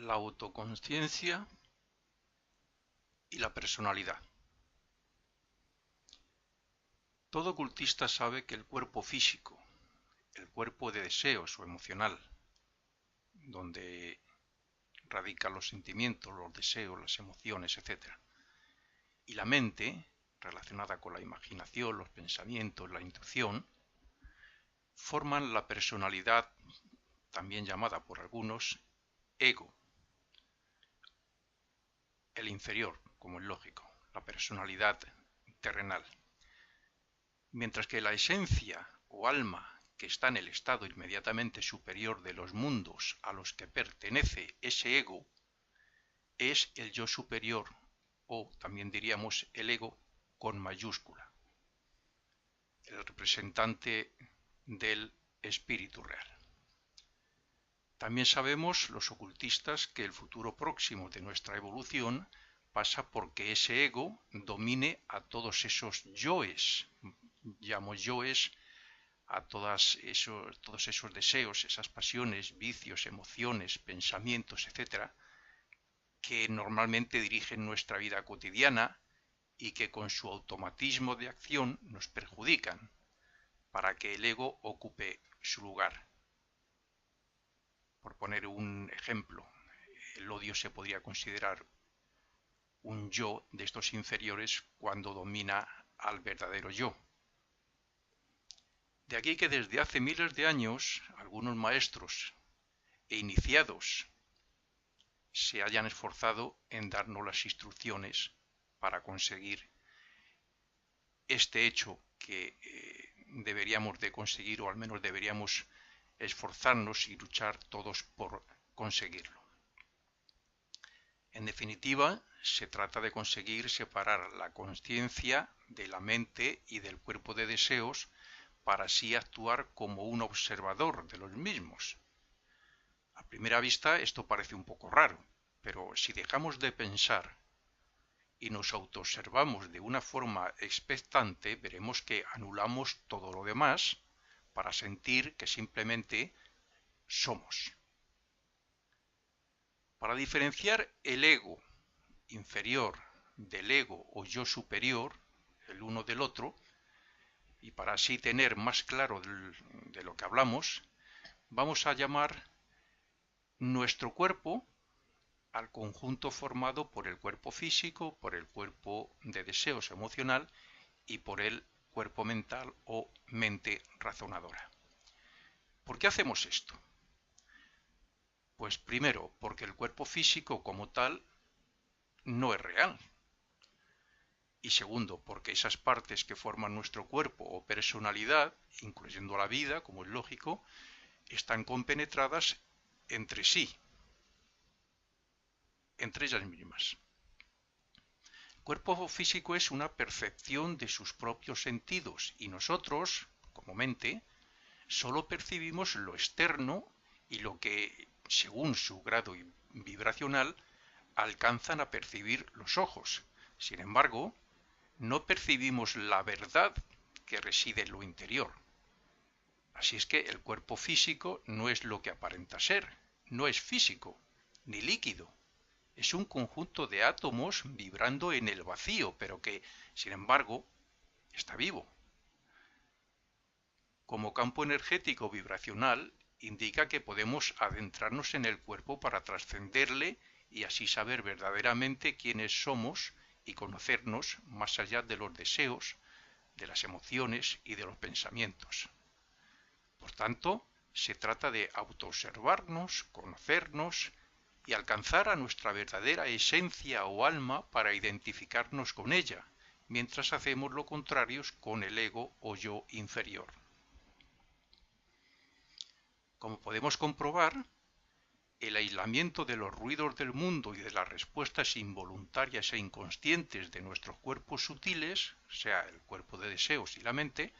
la autoconsciencia y la personalidad. Todo ocultista sabe que el cuerpo físico, el cuerpo de deseos o emocional, donde radican los sentimientos, los deseos, las emociones, etc., y la mente, relacionada con la imaginación, los pensamientos, la intuición, forman la personalidad, también llamada por algunos ego, el inferior, como es lógico, la personalidad terrenal. Mientras que la esencia o alma que está en el estado inmediatamente superior de los mundos a los que pertenece ese ego es el yo superior, o también diríamos el ego con mayúscula, el representante del espíritu real. También sabemos los ocultistas que el futuro próximo de nuestra evolución pasa porque ese ego domine a todos esos yoes, llamo yoes a todos esos deseos, esas pasiones, vicios, emociones, pensamientos, etcétera, que normalmente dirigen nuestra vida cotidiana y que con su automatismo de acción nos perjudican para que el ego ocupe su lugar. Por poner un ejemplo, el odio se podría considerar un yo de estos inferiores cuando domina al verdadero yo. De aquí que desde hace miles de años algunos maestros e iniciados se hayan esforzado en darnos las instrucciones para conseguir este hecho que deberíamos de conseguir, o al menos deberíamos esforzarnos y luchar todos por conseguirlo. En definitiva, se trata de conseguir separar la conciencia de la mente y del cuerpo de deseos para así actuar como un observador de los mismos. A primera vista esto parece un poco raro, pero si dejamos de pensar y nos autoobservamos de una forma expectante, veremos que anulamos todo lo demás para sentir que simplemente somos. Para diferenciar el ego inferior del ego o yo superior, el uno del otro, y para así tener más claro de lo que hablamos, vamos a llamar nuestro cuerpo al conjunto formado por el cuerpo físico, por el cuerpo de deseos emocional y por el cuerpo mental o mente razonadora. ¿Por qué hacemos esto? Pues primero, porque el cuerpo físico como tal no es real. Y segundo, porque esas partes que forman nuestro cuerpo o personalidad, incluyendo la vida, como es lógico, están compenetradas entre sí, entre ellas mismas. El cuerpo físico es una percepción de sus propios sentidos y nosotros, como mente, solo percibimos lo externo y lo que, según su grado vibracional, alcanzan a percibir los ojos. Sin embargo, no percibimos la verdad que reside en lo interior. Así es que el cuerpo físico no es lo que aparenta ser, no es físico, ni líquido. Es un conjunto de átomos vibrando en el vacío, pero que, sin embargo, está vivo. Como campo energético vibracional, indica que podemos adentrarnos en el cuerpo para trascenderle y así saber verdaderamente quiénes somos y conocernos más allá de los deseos, de las emociones y de los pensamientos. Por tanto, se trata de autoobservarnos, conocernos y alcanzar a nuestra verdadera esencia o alma para identificarnos con ella, mientras hacemos lo contrario con el ego o yo inferior. Como podemos comprobar, el aislamiento de los ruidos del mundo y de las respuestas involuntarias e inconscientes de nuestros cuerpos sutiles, sea el cuerpo de deseos y la mente,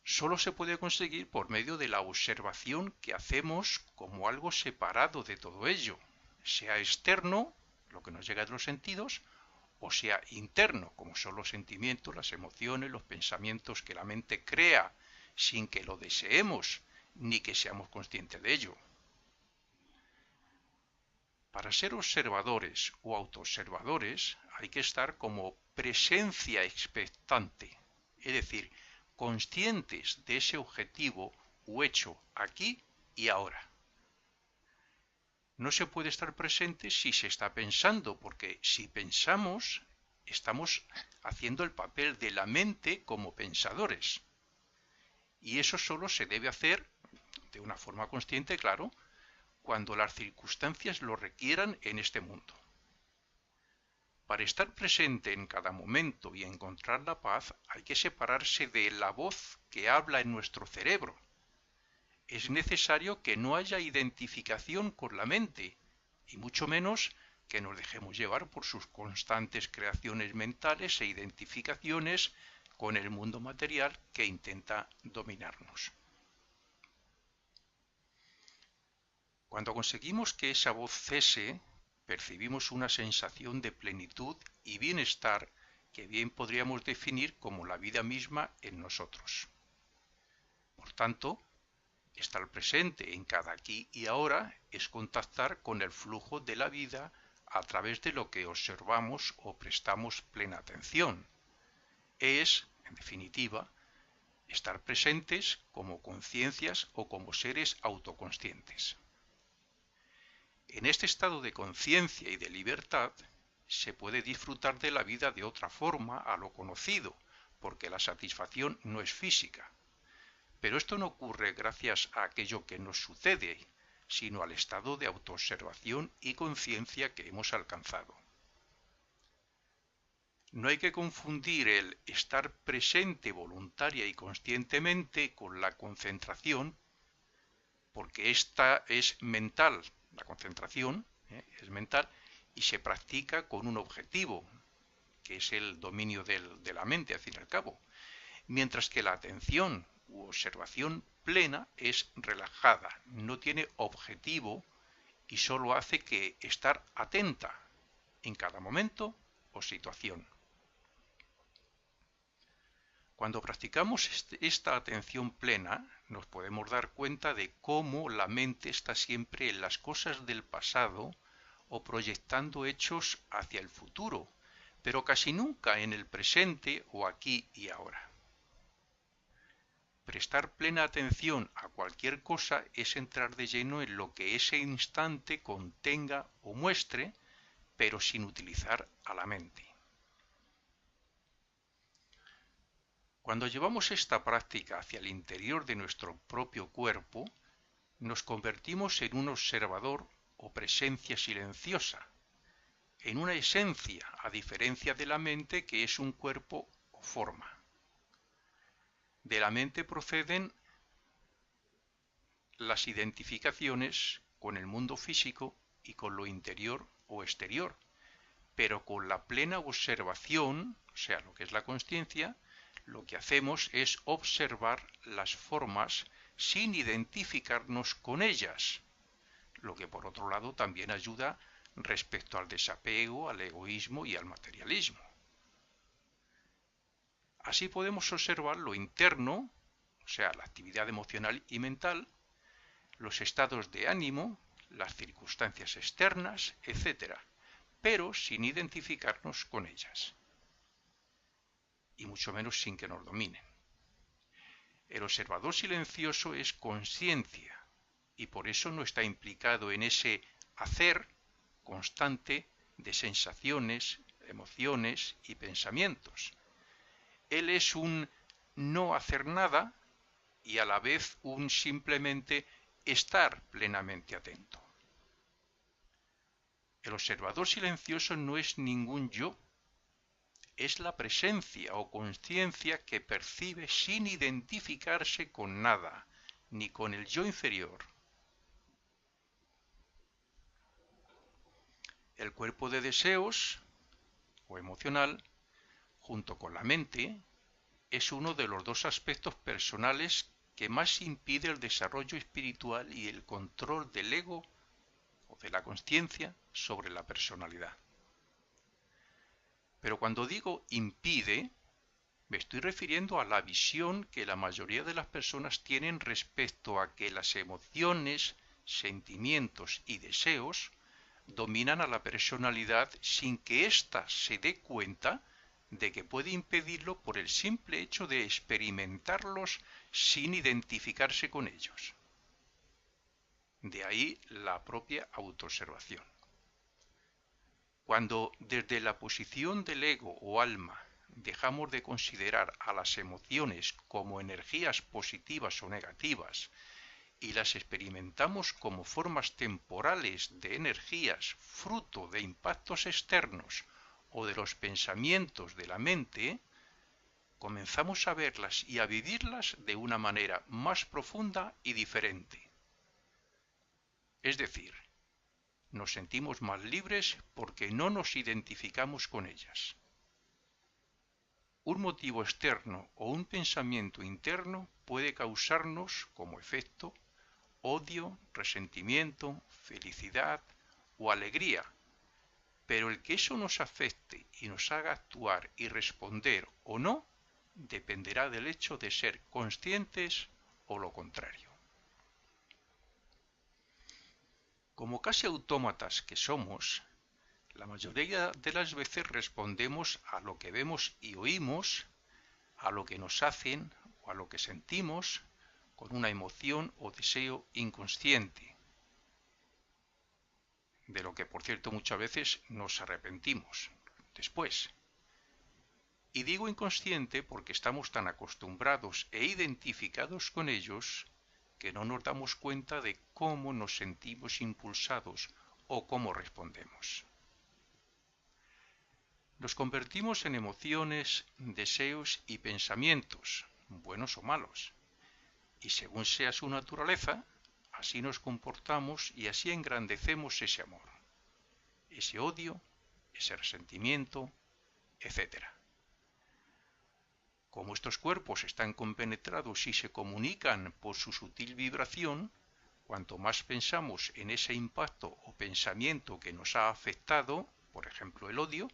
solo se puede conseguir por medio de la observación que hacemos como algo separado de todo ello, sea externo, lo que nos llega de los sentidos, o sea interno, como son los sentimientos, las emociones, los pensamientos que la mente crea sin que lo deseemos ni que seamos conscientes de ello. Para ser observadores o autoobservadores hay que estar como presencia expectante, es decir, conscientes de ese objetivo o hecho aquí y ahora. No se puede estar presente si se está pensando, porque si pensamos, estamos haciendo el papel de la mente como pensadores. Y eso solo se debe hacer, de una forma consciente, claro, cuando las circunstancias lo requieran en este mundo. Para estar presente en cada momento y encontrar la paz hay que separarse de la voz que habla en nuestro cerebro. Es necesario que no haya identificación con la mente, y mucho menos que nos dejemos llevar por sus constantes creaciones mentales e identificaciones con el mundo material que intenta dominarnos. Cuando conseguimos que esa voz cese, percibimos una sensación de plenitud y bienestar que bien podríamos definir como la vida misma en nosotros. Por tanto, estar presente en cada aquí y ahora es contactar con el flujo de la vida a través de lo que observamos o prestamos plena atención. Es, en definitiva, estar presentes como conciencias o como seres autoconscientes. En este estado de conciencia y de libertad se puede disfrutar de la vida de otra forma a lo conocido, porque la satisfacción no es física. Pero esto no ocurre gracias a aquello que nos sucede, sino al estado de autoobservación y conciencia que hemos alcanzado. No hay que confundir el estar presente voluntaria y conscientemente con la concentración, porque esta es mental, la concentración es mental y se practica con un objetivo, que es el dominio de la mente, al fin y al cabo, mientras que la atención u observación plena es relajada, no tiene objetivo y solo hace que estar atenta en cada momento o situación. Cuando practicamos esta atención plena, nos podemos dar cuenta de cómo la mente está siempre en las cosas del pasado o proyectando hechos hacia el futuro, pero casi nunca en el presente o aquí y ahora. Prestar plena atención a cualquier cosa es entrar de lleno en lo que ese instante contenga o muestre, pero sin utilizar a la mente. Cuando llevamos esta práctica hacia el interior de nuestro propio cuerpo, nos convertimos en un observador o presencia silenciosa, en una esencia, a diferencia de la mente que es un cuerpo o forma. De la mente proceden las identificaciones con el mundo físico y con lo interior o exterior, pero con la plena observación, o sea, lo que es la consciencia, lo que hacemos es observar las formas sin identificarnos con ellas, lo que por otro lado también ayuda respecto al desapego, al egoísmo y al materialismo. Así podemos observar lo interno, o sea, la actividad emocional y mental, los estados de ánimo, las circunstancias externas, etc., pero sin identificarnos con ellas, y mucho menos sin que nos dominen. El observador silencioso es conciencia, y por eso no está implicado en ese hacer constante de sensaciones, emociones y pensamientos. Él es un no hacer nada y a la vez un simplemente estar plenamente atento. El observador silencioso no es ningún yo, es la presencia o conciencia que percibe sin identificarse con nada, ni con el yo inferior. El cuerpo de deseos o emocional, junto con la mente, es uno de los dos aspectos personales que más impide el desarrollo espiritual y el control del ego o de la conciencia sobre la personalidad. Pero cuando digo impide, me estoy refiriendo a la visión que la mayoría de las personas tienen respecto a que las emociones, sentimientos y deseos dominan a la personalidad sin que ésta se dé cuenta de que puede impedirlo por el simple hecho de experimentarlos sin identificarse con ellos. De ahí la propia autoobservación. Cuando desde la posición del ego o alma dejamos de considerar a las emociones como energías positivas o negativas y las experimentamos como formas temporales de energías fruto de impactos externos o de los pensamientos de la mente, comenzamos a verlas y a vivirlas de una manera más profunda y diferente. Es decir, nos sentimos más libres porque no nos identificamos con ellas. Un motivo externo o un pensamiento interno puede causarnos, como efecto, odio, resentimiento, felicidad o alegría, pero el que eso nos afecte y nos haga actuar y responder o no dependerá del hecho de ser conscientes o lo contrario. Como casi autómatas que somos, la mayoría de las veces respondemos a lo que vemos y oímos, a lo que nos hacen o a lo que sentimos, con una emoción o deseo inconsciente, de lo que por cierto muchas veces nos arrepentimos después. Y digo inconsciente porque estamos tan acostumbrados e identificados con ellos que no nos damos cuenta de cómo nos sentimos impulsados o cómo respondemos. Nos convertimos en emociones, deseos y pensamientos, buenos o malos, y según sea su naturaleza, así nos comportamos y así engrandecemos ese amor, ese odio, ese resentimiento, etc. Como estos cuerpos están compenetrados y se comunican por su sutil vibración, cuanto más pensamos en ese impacto o pensamiento que nos ha afectado, por ejemplo el odio,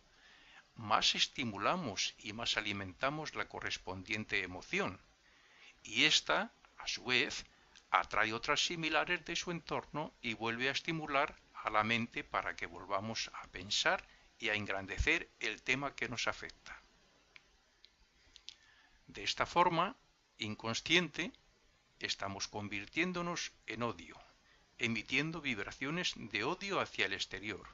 más estimulamos y más alimentamos la correspondiente emoción, y ésta, a su vez, atrae otras similares de su entorno y vuelve a estimular a la mente para que volvamos a pensar y a engrandecer el tema que nos afecta. De esta forma, inconsciente, estamos convirtiéndonos en odio, emitiendo vibraciones de odio hacia el exterior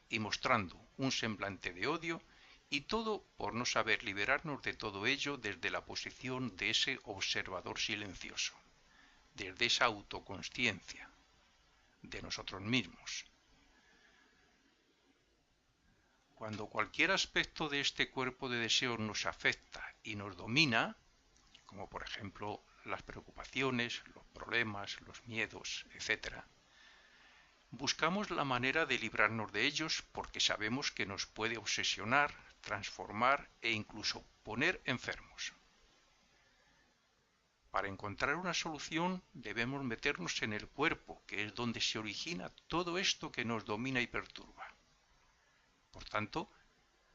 y mostrando un semblante de odio, y todo por no saber liberarnos de todo ello desde la posición de ese observador silencioso, desde esa autoconsciencia de nosotros mismos. Cuando cualquier aspecto de este cuerpo de deseos nos afecta y nos domina, como por ejemplo las preocupaciones, los problemas, los miedos, etc., buscamos la manera de librarnos de ellos porque sabemos que nos puede obsesionar, transformar e incluso poner enfermos. Para encontrar una solución debemos meternos en el cuerpo, que es donde se origina todo esto que nos domina y perturba. Por tanto,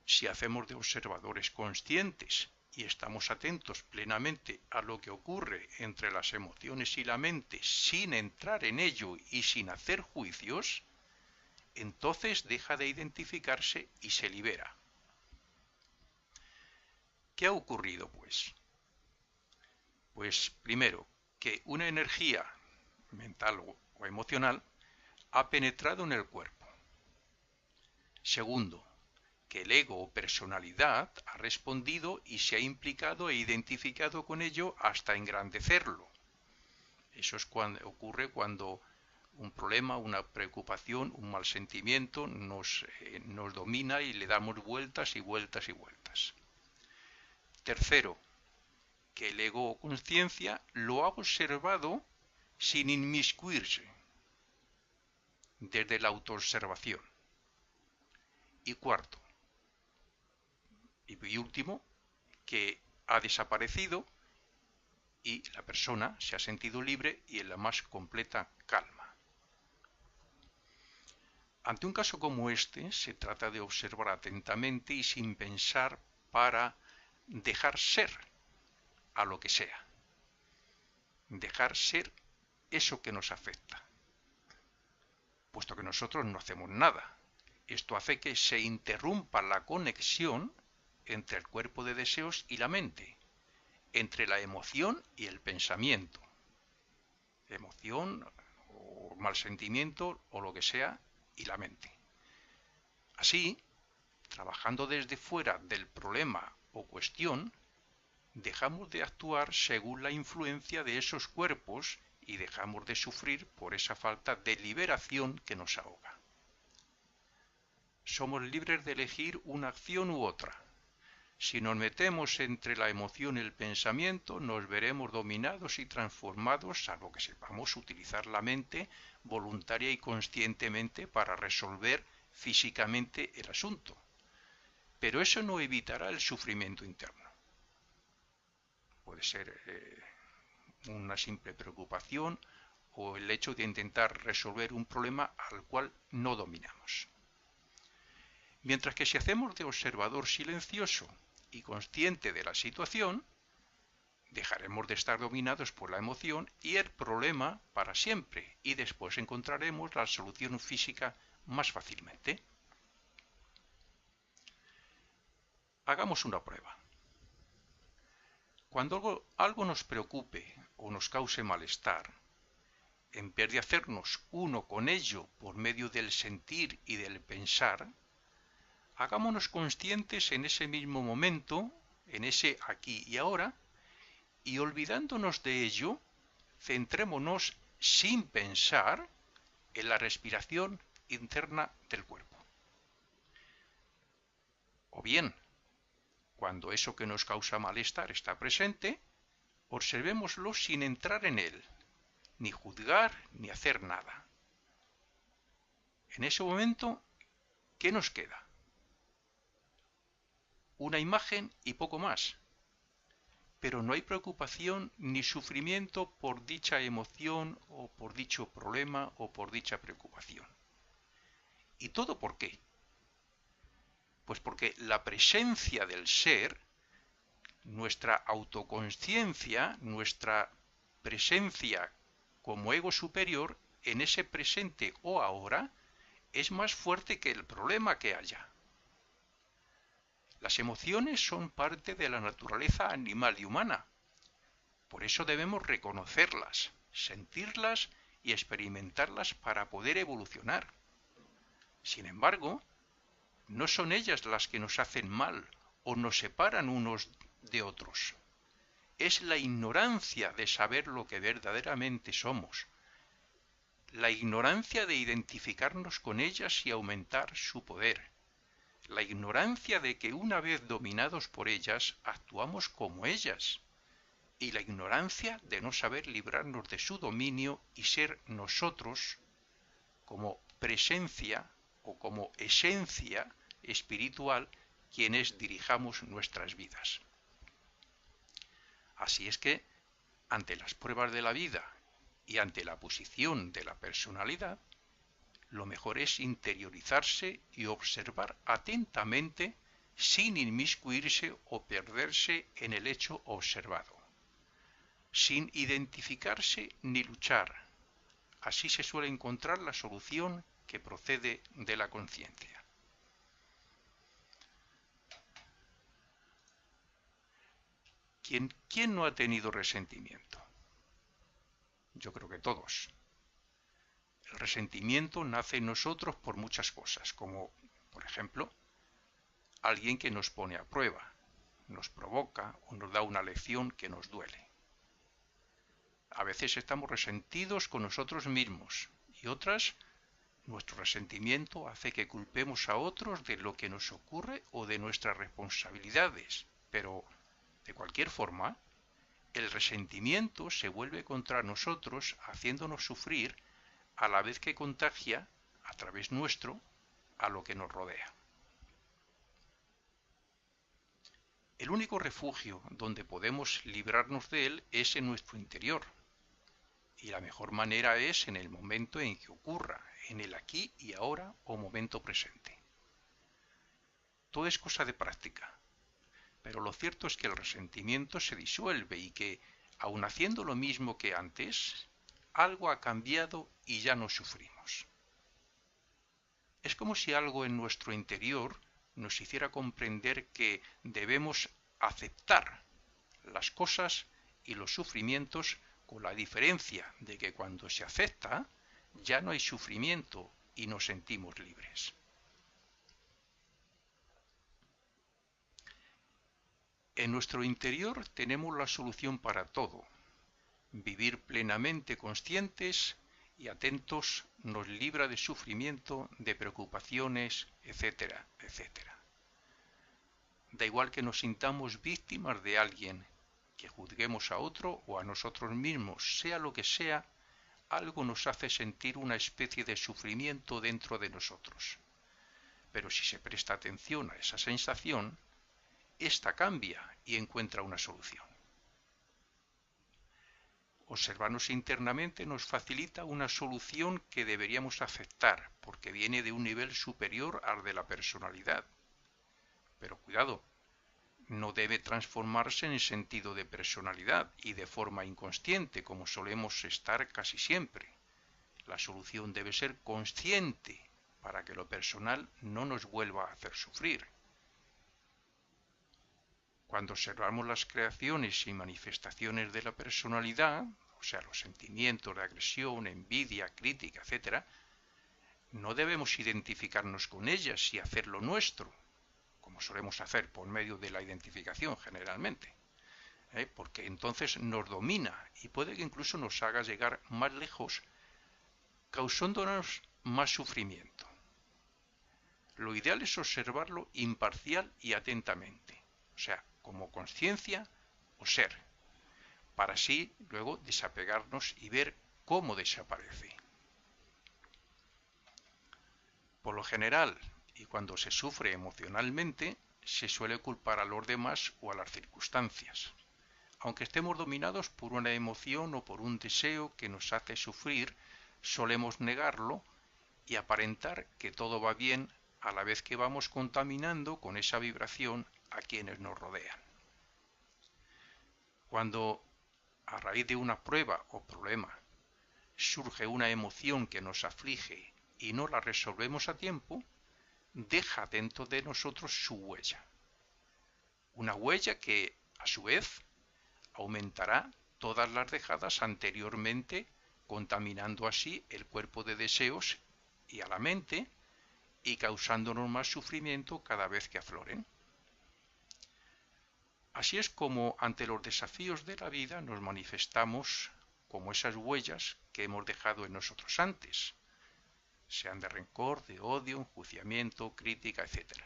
si hacemos de observadores conscientes y estamos atentos plenamente a lo que ocurre entre las emociones y la mente sin entrar en ello y sin hacer juicios, entonces deja de identificarse y se libera. ¿Qué ha ocurrido, pues? Pues primero, que una energía mental o emocional ha penetrado en el cuerpo. Segundo, que el ego o personalidad ha respondido y se ha implicado e identificado con ello hasta engrandecerlo. Eso es ocurre cuando un problema, una preocupación, un mal sentimiento nos domina y le damos vueltas y vueltas y vueltas. Tercero, que el ego o conciencia lo ha observado sin inmiscuirse, desde la autoobservación. Y cuarto, y último, que ha desaparecido y la persona se ha sentido libre y en la más completa calma. Ante un caso como este, se trata de observar atentamente y sin pensar para dejar ser a lo que sea. Dejar ser eso que nos afecta. puesto que nosotros no hacemos nada. Esto hace que se interrumpa la conexión entre el cuerpo de deseos y la mente, entre la emoción y el pensamiento. Emoción o mal sentimiento o lo que sea y la mente. Así, trabajando desde fuera del problema o cuestión, dejamos de actuar según la influencia de esos cuerpos y dejamos de sufrir por esa falta de liberación que nos ahoga. Somos libres de elegir una acción u otra. Si nos metemos entre la emoción y el pensamiento, nos veremos dominados y transformados, salvo que sepamos utilizar la mente voluntaria y conscientemente para resolver físicamente el asunto. Pero eso no evitará el sufrimiento interno. Puede ser una simple preocupación o el hecho de intentar resolver un problema al cual no dominamos. Mientras que si hacemos de observador silencioso y consciente de la situación, dejaremos de estar dominados por la emoción y el problema para siempre, y después encontraremos la solución física más fácilmente. Hagamos una prueba. Cuando algo nos preocupe o nos cause malestar, en vez de hacernos uno con ello por medio del sentir y del pensar, hagámonos conscientes en ese mismo momento, en ese aquí y ahora, y olvidándonos de ello, centrémonos sin pensar en la respiración interna del cuerpo. O bien, cuando eso que nos causa malestar está presente, observémoslo sin entrar en él, ni juzgar ni hacer nada. En ese momento, ¿qué nos queda? Una imagen y poco más. Pero no hay preocupación ni sufrimiento por dicha emoción o por dicho problema o por dicha preocupación. ¿Y todo por qué? Pues porque la presencia del ser, nuestra autoconsciencia, nuestra presencia como ego superior en ese presente o ahora es más fuerte que el problema que haya. Las emociones son parte de la naturaleza animal y humana. Por eso debemos reconocerlas, sentirlas y experimentarlas para poder evolucionar. Sin embargo, no son ellas las que nos hacen mal o nos separan unos de otros. Es la ignorancia de saber lo que verdaderamente somos, la ignorancia de identificarnos con ellas y aumentar su poder, la ignorancia de que una vez dominados por ellas actuamos como ellas, y la ignorancia de no saber librarnos de su dominio y ser nosotros, como presencia o como esencia espiritual, quienes dirijamos nuestras vidas. Así es que, ante las pruebas de la vida y ante la posición de la personalidad, lo mejor es interiorizarse y observar atentamente sin inmiscuirse o perderse en el hecho observado, sin identificarse ni luchar. Así se suele encontrar la solución que procede de la conciencia. ¿Quién no ha tenido resentimiento? Yo creo que todos. El resentimiento nace en nosotros por muchas cosas, como, por ejemplo, alguien que nos pone a prueba, nos provoca o nos da una lección que nos duele. A veces estamos resentidos con nosotros mismos y otras, nuestro resentimiento hace que culpemos a otros de lo que nos ocurre o de nuestras responsabilidades, pero, de cualquier forma, el resentimiento se vuelve contra nosotros haciéndonos sufrir a la vez que contagia, a través nuestro, a lo que nos rodea. El único refugio donde podemos librarnos de él es en nuestro interior. Y la mejor manera es en el momento en que ocurra, en el aquí y ahora o momento presente. Todo es cosa de práctica, pero lo cierto es que el resentimiento se disuelve y que, aun haciendo lo mismo que antes, algo ha cambiado y ya no sufrimos. Es como si algo en nuestro interior nos hiciera comprender que debemos aceptar las cosas y los sufrimientos, con la diferencia de que cuando se acepta ya no hay sufrimiento y nos sentimos libres. En nuestro interior tenemos la solución para todo. Vivir plenamente conscientes y atentos nos libra de sufrimiento, de preocupaciones, etcétera, etcétera. Da igual que nos sintamos víctimas de alguien, que juzguemos a otro o a nosotros mismos, sea lo que sea, algo nos hace sentir una especie de sufrimiento dentro de nosotros. Pero si se presta atención a esa sensación, ésta cambia y encuentra una solución. Observarnos internamente nos facilita una solución que deberíamos aceptar, porque viene de un nivel superior al de la personalidad. Pero cuidado, no debe transformarse en sentido de personalidad y de forma inconsciente, como solemos estar casi siempre. La solución debe ser consciente para que lo personal no nos vuelva a hacer sufrir. Cuando observamos las creaciones y manifestaciones de la personalidad, o sea, los sentimientos de agresión, envidia, crítica, etc., no debemos identificarnos con ellas y hacerlo nuestro, como solemos hacer por medio de la identificación generalmente, porque entonces nos domina y puede que incluso nos haga llegar más lejos, causándonos más sufrimiento. Lo ideal es observarlo imparcial y atentamente, o sea, como conciencia o ser, para así luego desapegarnos y ver cómo desaparece. Por lo general, y cuando se sufre emocionalmente, se suele culpar a los demás o a las circunstancias. Aunque estemos dominados por una emoción o por un deseo que nos hace sufrir, solemos negarlo y aparentar que todo va bien, a la vez que vamos contaminando con esa vibración a quienes nos rodean. Cuando, a raíz de una prueba o problema, surge una emoción que nos aflige y no la resolvemos a tiempo, deja dentro de nosotros su huella. Una huella que, a su vez, aumentará todas las dejadas anteriormente, contaminando así el cuerpo de deseos y a la mente y causándonos más sufrimiento cada vez que afloren. Así es como ante los desafíos de la vida nos manifestamos como esas huellas que hemos dejado en nosotros antes, sean de rencor, de odio, enjuiciamiento, crítica, etc.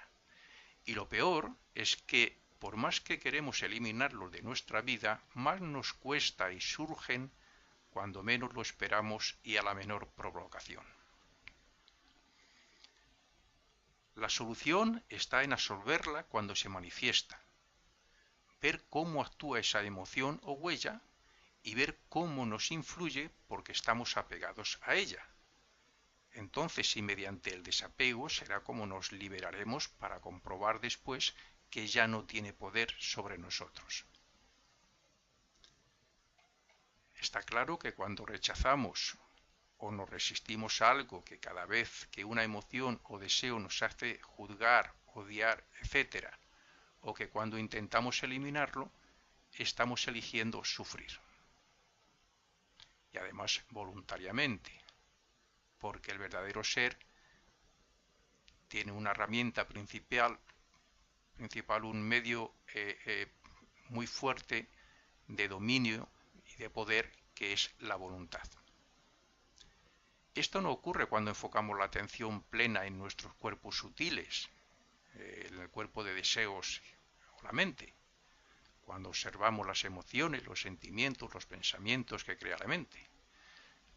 Y lo peor es que por más que queremos eliminarlos de nuestra vida, más nos cuesta y surgen cuando menos lo esperamos y a la menor provocación. La solución está en absorberla cuando se manifiesta, ver cómo actúa esa emoción o huella y ver cómo nos influye porque estamos apegados a ella. Entonces, y mediante el desapego, será como nos liberaremos para comprobar después que ya no tiene poder sobre nosotros. Está claro que cuando rechazamos o nos resistimos a algo que cada vez que una emoción o deseo nos hace juzgar, odiar, etc., o que cuando intentamos eliminarlo, estamos eligiendo sufrir. Y además voluntariamente, porque el verdadero ser tiene una herramienta principal, un medio muy fuerte de dominio y de poder, que es la voluntad. Esto no ocurre cuando enfocamos la atención plena en nuestros cuerpos sutiles, en el cuerpo de deseos o la mente, cuando observamos las emociones, los sentimientos, los pensamientos que crea la mente.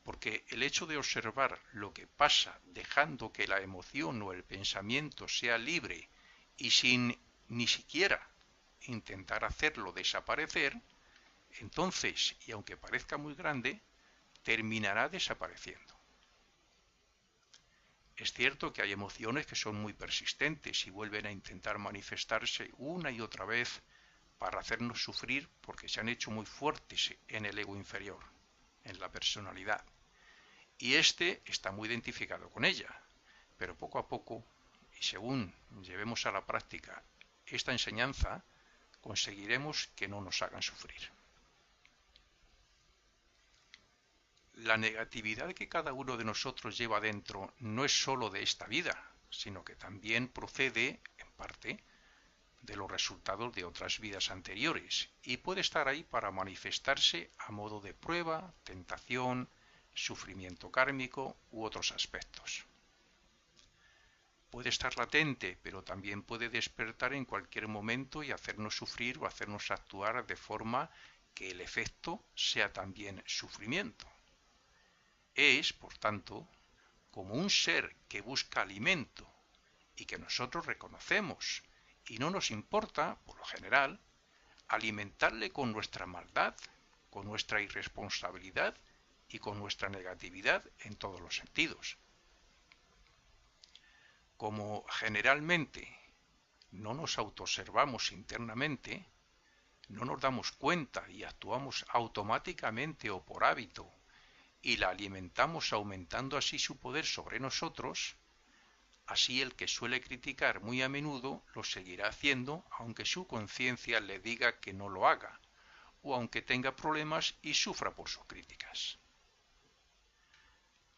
Porque el hecho de observar lo que pasa dejando que la emoción o el pensamiento sea libre y sin ni siquiera intentar hacerlo desaparecer, entonces, y aunque parezca muy grande, terminará desapareciendo. Es cierto que hay emociones que son muy persistentes y vuelven a intentar manifestarse una y otra vez para hacernos sufrir porque se han hecho muy fuertes en el ego inferior, en la personalidad. Y este está muy identificado con ella, pero poco a poco, y según llevemos a la práctica esta enseñanza, conseguiremos que no nos hagan sufrir. La negatividad que cada uno de nosotros lleva dentro no es sólo de esta vida, sino que también procede, en parte, de los resultados de otras vidas anteriores y puede estar ahí para manifestarse a modo de prueba, tentación, sufrimiento kármico u otros aspectos. Puede estar latente, pero también puede despertar en cualquier momento y hacernos sufrir o hacernos actuar de forma que el efecto sea también sufrimiento. Es, por tanto, como un ser que busca alimento y que nosotros reconocemos y no nos importa, por lo general, alimentarle con nuestra maldad, con nuestra irresponsabilidad y con nuestra negatividad en todos los sentidos. Como generalmente no nos autoobservamos internamente, no nos damos cuenta y actuamos automáticamente o por hábito y la alimentamos aumentando así su poder sobre nosotros, así el que suele criticar muy a menudo lo seguirá haciendo aunque su conciencia le diga que no lo haga, o aunque tenga problemas y sufra por sus críticas.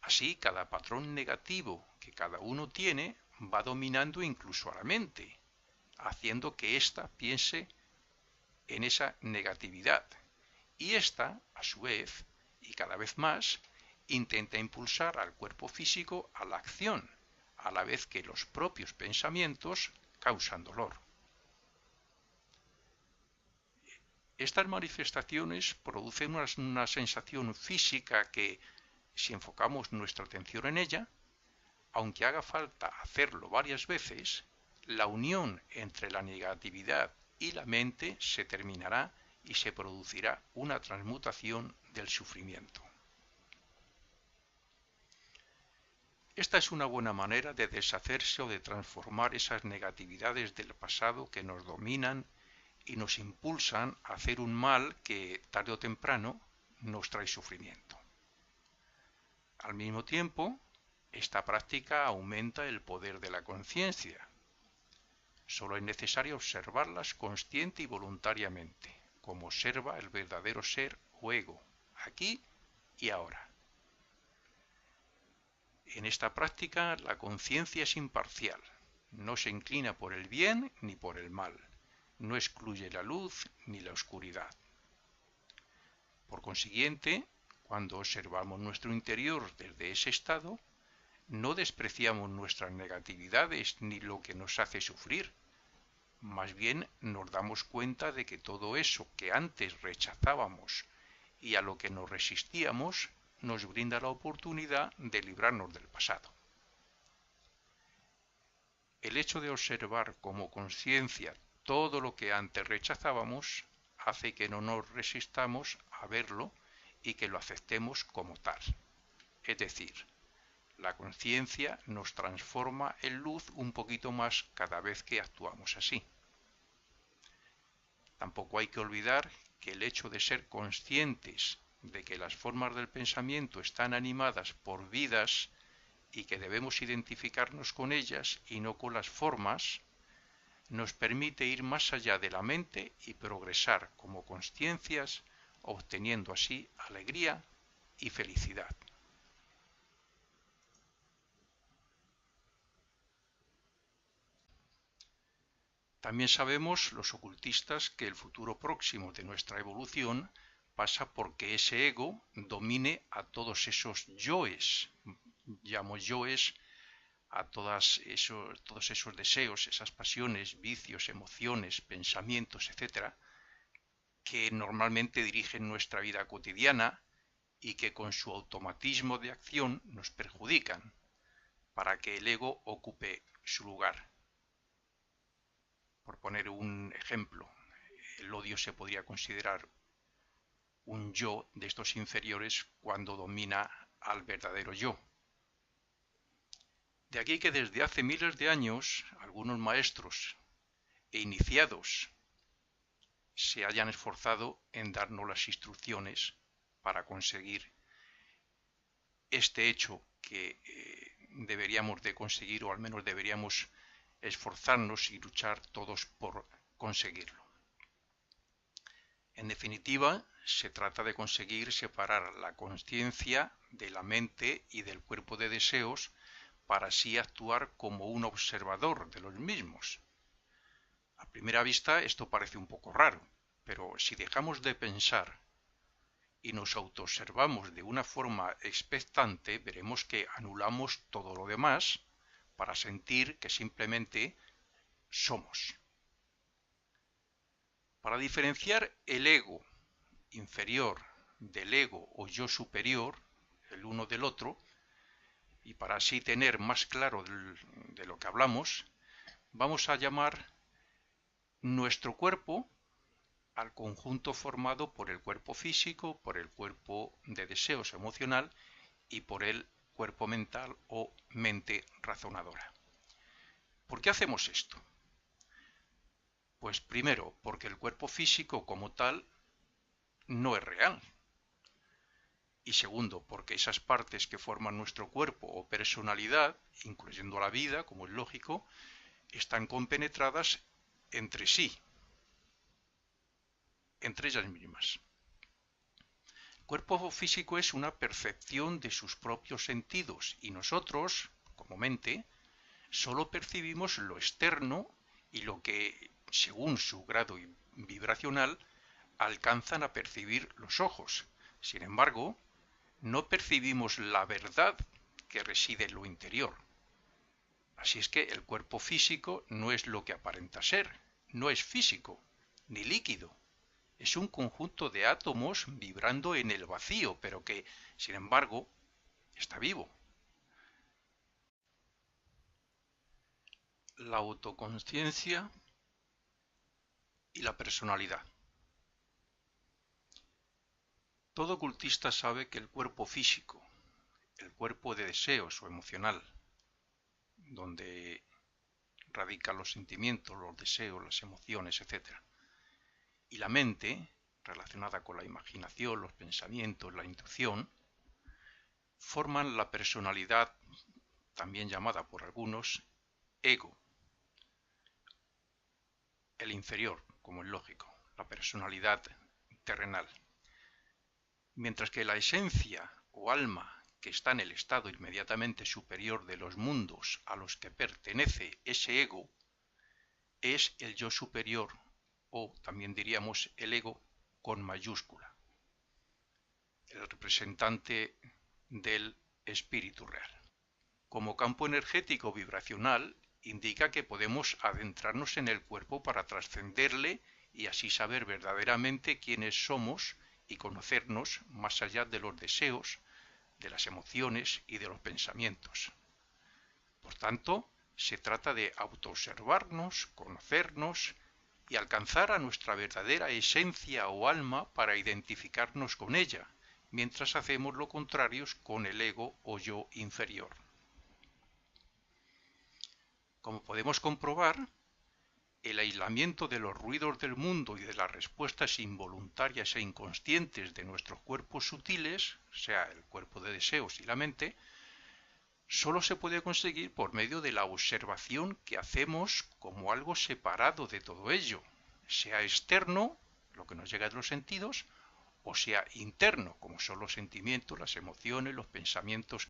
Así, cada patrón negativo que cada uno tiene va dominando incluso a la mente, haciendo que ésta piense en esa negatividad, y ésta, a su vez, y cada vez más, intenta impulsar al cuerpo físico a la acción, a la vez que los propios pensamientos causan dolor. Estas manifestaciones producen una sensación física que, si enfocamos nuestra atención en ella, aunque haga falta hacerlo varias veces, la unión entre la negatividad y la mente se terminará y se producirá una transmutación del sufrimiento. Esta es una buena manera de deshacerse o de transformar esas negatividades del pasado que nos dominan y nos impulsan a hacer un mal que, tarde o temprano, nos trae sufrimiento. Al mismo tiempo, esta práctica aumenta el poder de la conciencia. Solo es necesario observarlas consciente y voluntariamente, como observa el verdadero ser o ego, aquí y ahora. En esta práctica la conciencia es imparcial, no se inclina por el bien ni por el mal, no excluye la luz ni la oscuridad. Por consiguiente, cuando observamos nuestro interior desde ese estado, no despreciamos nuestras negatividades ni lo que nos hace sufrir. Más bien nos damos cuenta de que todo eso que antes rechazábamos y a lo que nos resistíamos nos brinda la oportunidad de librarnos del pasado. El hecho de observar como conciencia todo lo que antes rechazábamos hace que no nos resistamos a verlo y que lo aceptemos como tal. Es decir, la conciencia nos transforma en luz un poquito más cada vez que actuamos así. Tampoco hay que olvidar que el hecho de ser conscientes de que las formas del pensamiento están animadas por vidas y que debemos identificarnos con ellas y no con las formas, nos permite ir más allá de la mente y progresar como consciencias, obteniendo así alegría y felicidad. También sabemos los ocultistas que el futuro próximo de nuestra evolución pasa porque ese ego domine a todos esos yoes, llamo yoes a todos esos deseos, esas pasiones, vicios, emociones, pensamientos, etc., que normalmente dirigen nuestra vida cotidiana y que con su automatismo de acción nos perjudican, para que el ego ocupe su lugar. Por poner un ejemplo, el odio se podría considerar un yo de estos inferiores cuando domina al verdadero yo. De aquí que desde hace miles de años algunos maestros e iniciados se hayan esforzado en darnos las instrucciones para conseguir este hecho que deberíamos de conseguir, o al menos deberíamos esforzarnos y luchar todos por conseguirlo. En definitiva, se trata de conseguir separar la conciencia de la mente y del cuerpo de deseos para así actuar como un observador de los mismos. A primera vista esto parece un poco raro, pero si dejamos de pensar y nos autoobservamos de una forma expectante, veremos que anulamos todo lo demás para sentir que simplemente somos. Para diferenciar el ego inferior del ego o yo superior, el uno del otro, y para así tener más claro de lo que hablamos, vamos a llamar nuestro cuerpo al conjunto formado por el cuerpo físico, por el cuerpo de deseos emocional y por el cuerpo mental o mente razonadora. ¿Por qué hacemos esto? Pues primero, porque el cuerpo físico como tal no es real. Y segundo, porque esas partes que forman nuestro cuerpo o personalidad, incluyendo la vida, como es lógico, están compenetradas entre sí, entre ellas mismas. El cuerpo físico es una percepción de sus propios sentidos y nosotros, como mente, solo percibimos lo externo y lo que, según su grado vibracional, alcanzan a percibir los ojos. Sin embargo, no percibimos la verdad que reside en lo interior. Así es que el cuerpo físico no es lo que aparenta ser, no es físico, ni líquido. Es un conjunto de átomos vibrando en el vacío, pero que, sin embargo, está vivo. La autoconsciencia y la personalidad. Todo ocultista sabe que el cuerpo físico, el cuerpo de deseos o emocional, donde radican los sentimientos, los deseos, las emociones, etc. Y la mente, relacionada con la imaginación, los pensamientos, la intuición, forman la personalidad, también llamada por algunos ego, el inferior, como es lógico, la personalidad terrenal. Mientras que la esencia o alma que está en el estado inmediatamente superior de los mundos a los que pertenece ese ego, es el yo superior, o también diríamos el ego con mayúscula, el representante del espíritu real. Como campo energético vibracional, indica que podemos adentrarnos en el cuerpo para trascenderle y así saber verdaderamente quiénes somos y conocernos más allá de los deseos, de las emociones y de los pensamientos. Por tanto, se trata de autoobservarnos, conocernos y alcanzar a nuestra verdadera esencia o alma para identificarnos con ella, mientras hacemos lo contrario con el ego o yo inferior. Como podemos comprobar, el aislamiento de los ruidos del mundo y de las respuestas involuntarias e inconscientes de nuestros cuerpos sutiles, sea el cuerpo de deseos y la mente, solo se puede conseguir por medio de la observación que hacemos como algo separado de todo ello, sea externo, lo que nos llega de los sentidos, o sea interno, como son los sentimientos, las emociones, los pensamientos